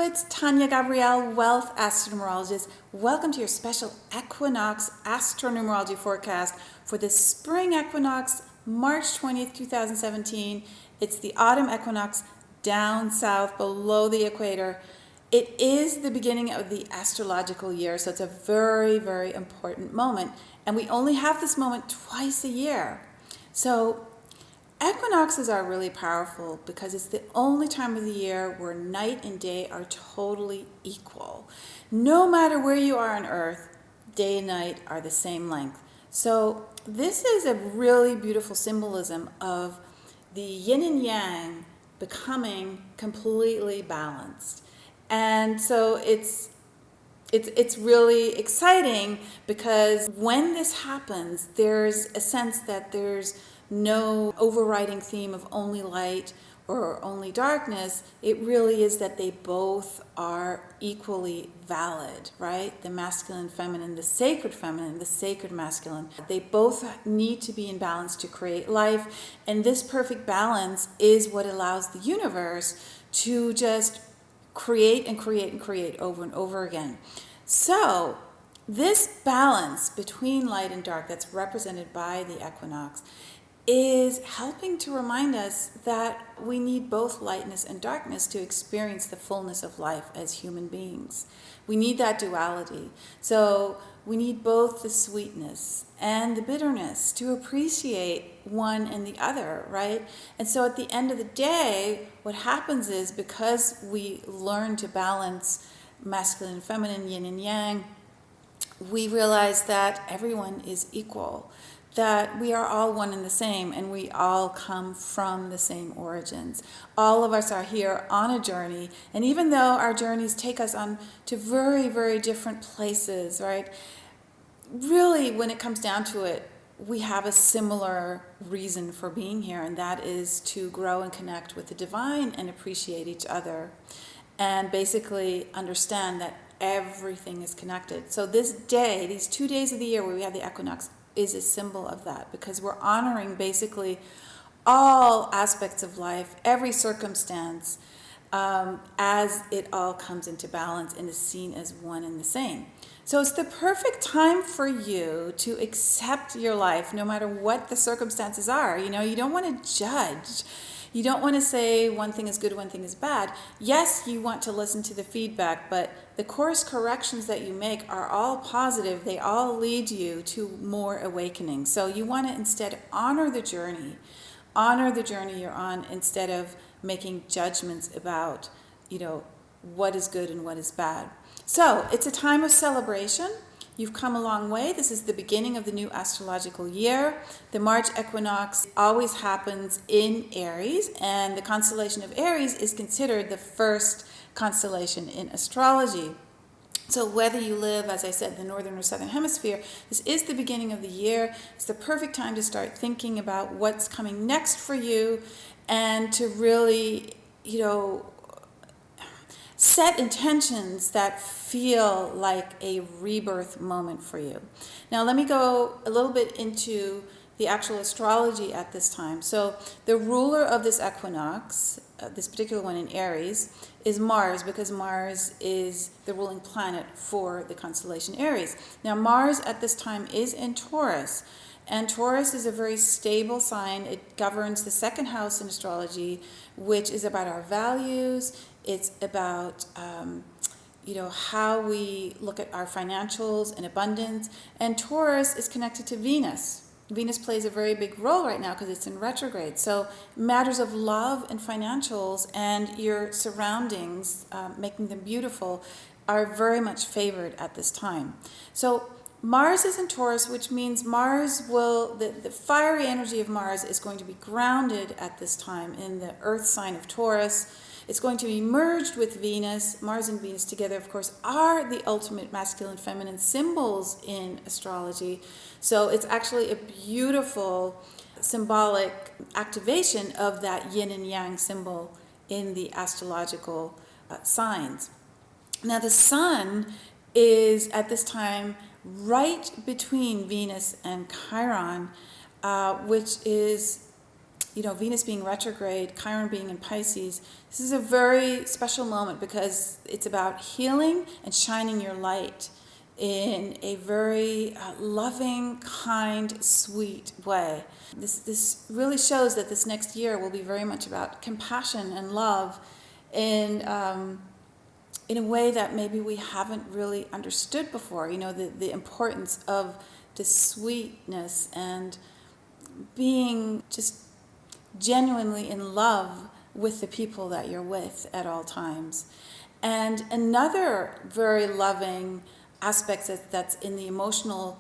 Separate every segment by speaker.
Speaker 1: it's Tanya Gabrielle, Wealth Astronumerologist. Welcome to your special Equinox Astronumerology forecast for the spring equinox, March 20th, 2017. It's the autumn equinox down south below the equator. It is the beginning of the astrological year, so it's a very, very important moment. And we only have this moment twice a year. So equinoxes are really powerful because it's the only time of the year where night and day are totally equal. No matter where you are on Earth, day and night are the same length. So this is a really beautiful symbolism of the yin and yang becoming completely balanced. And so it's really exciting because when this happens, there's a sense that there's no overriding theme of only light or only darkness. It really is that they both are equally valid, right? The masculine, feminine, the sacred masculine. They both need to be in balance to create life. And this perfect balance is what allows the universe to just create and create and create over and over again. So this balance between light and dark that's represented by the equinox is helping to remind us that we need both lightness and darkness to experience the fullness of life as human beings. We need that duality. So we need both the sweetness and the bitterness to appreciate one and the other, right? And so at the end of the day, what happens is because we learn to balance masculine and feminine, yin and yang, we realize that everyone is equal, that we are all one and the same, and we all come from the same origins. All of us are here on a journey, and even though our journeys take us on to very, very different places, right? Really, when it comes down to it, we have a similar reason for being here, and that is to grow and connect with the divine and appreciate each other, and basically understand that everything is connected. So this day, these 2 days of the year where we have the equinox, is a symbol of that, because we're honoring basically all aspects of life, every circumstance, as it all comes into balance and is seen as one and the same. So it's the perfect time for you to accept your life no matter what the circumstances are. You know, you don't want to judge. You don't want to say one thing is good, one thing is bad. Yes, you want to listen to the feedback, but the course corrections that you make are all positive. They all lead you to more awakening. So you want to instead honor the journey you're on, instead of making judgments about, what is good and what is bad. So it's a time of celebration. You've come a long way. This is the beginning of the new astrological year. The March equinox always happens in Aries, and the constellation of Aries is considered the first constellation in astrology. So whether you live, as I said, the northern or southern hemisphere, this is the beginning of the year. It's the perfect time to start thinking about what's coming next for you and to really, set intentions that feel like a rebirth moment for you. Now let me go a little bit into the actual astrology at this time. So the ruler of this equinox, this particular one in Aries, is Mars, because Mars is the ruling planet for the constellation Aries. Now Mars at this time is in Taurus, and Taurus is a very stable sign. It governs the second house in astrology, which is about our values. It's about how we look at our financials and abundance. And Taurus is connected to Venus. Venus plays a very big role right now because it's in retrograde. So matters of love and financials and your surroundings, making them beautiful, are very much favored at this time. So Mars is in Taurus, which means the fiery energy of Mars is going to be grounded at this time in the earth sign of Taurus. It's going to be merged with Venus. Mars and Venus together, of course, are the ultimate masculine, feminine symbols in astrology. So it's actually a beautiful symbolic activation of that yin and yang symbol in the astrological signs. Now the sun is at this time right between Venus and Chiron, which is Venus being retrograde, Chiron being in Pisces, this is a very special moment because it's about healing and shining your light in a very loving, kind, sweet way. This really shows that this next year will be very much about compassion and love in a way that maybe we haven't really understood before. The importance of the sweetness and being just genuinely in love with the people that you're with at all times. And another very loving aspect that's in the emotional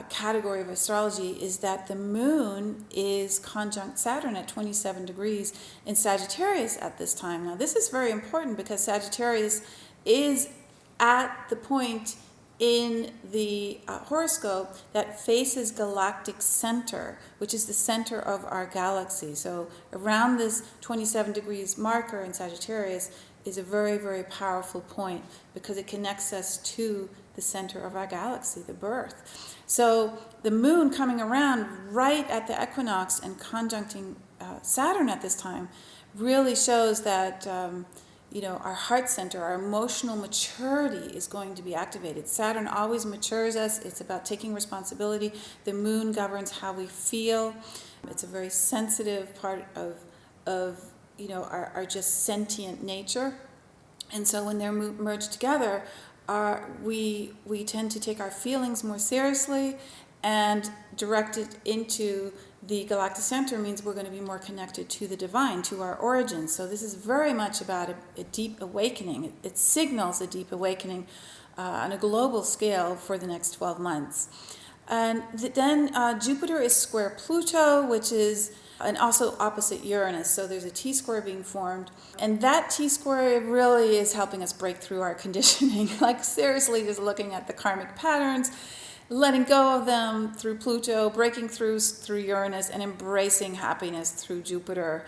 Speaker 1: category of astrology is that the moon is conjunct Saturn at 27 degrees in Sagittarius at this time. Now, this is very important because Sagittarius is at the point in the horoscope that faces galactic center, which is the center of our galaxy. So around this 27 degrees marker in Sagittarius is a very, very powerful point because it connects us to the center of our galaxy, the birth. So the moon coming around right at the equinox and conjuncting Saturn at this time really shows that our heart center, our emotional maturity is going to be activated. Saturn always matures us. It's about taking responsibility. The moon governs how we feel. It's a very sensitive part of our just sentient nature. And so when they're merged together, we tend to take our feelings more seriously, and direct it into the galactic center means we're going to be more connected to the divine, to our origins. So this is very much about a deep awakening. It signals a deep awakening on a global scale for the next 12 months. And then Jupiter is square Pluto, which is and also opposite Uranus. So there's a T-square being formed. And that T-square really is helping us break through our conditioning. Like seriously, just looking at the karmic patterns, letting go of them through Pluto, breaking through Uranus, and embracing happiness through Jupiter.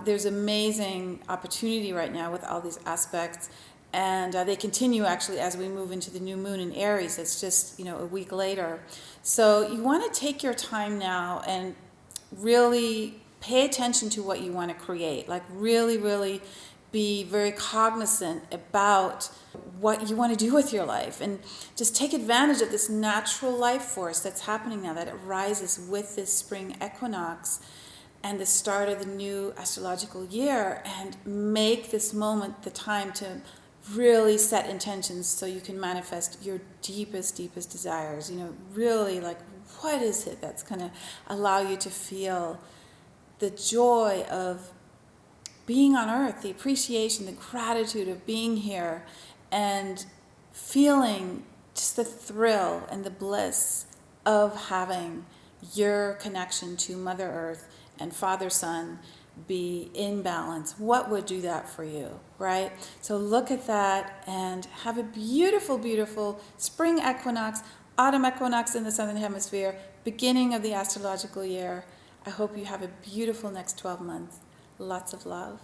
Speaker 1: There's amazing opportunity right now with all these aspects. And they continue actually as we move into the new moon in Aries. It's just, a week later. So you want to take your time now and really pay attention to what you want to create. Like really, really be very cognizant about what you want to do with your life, and just take advantage of this natural life force that's happening now, that it rises with this spring equinox and the start of the new astrological year, and make this moment the time to really set intentions so you can manifest your deepest desires. Really, like, what is it that's going to allow you to feel the joy of being on earth, the appreciation, the gratitude of being here, and feeling just the thrill and the bliss of having your connection to Mother Earth and Father Sun be in balance? What would do that for you, right? So look at that and have a beautiful, beautiful spring equinox, autumn equinox in the Southern Hemisphere, beginning of the astrological year. I hope you have a beautiful next 12 months. Lots of love.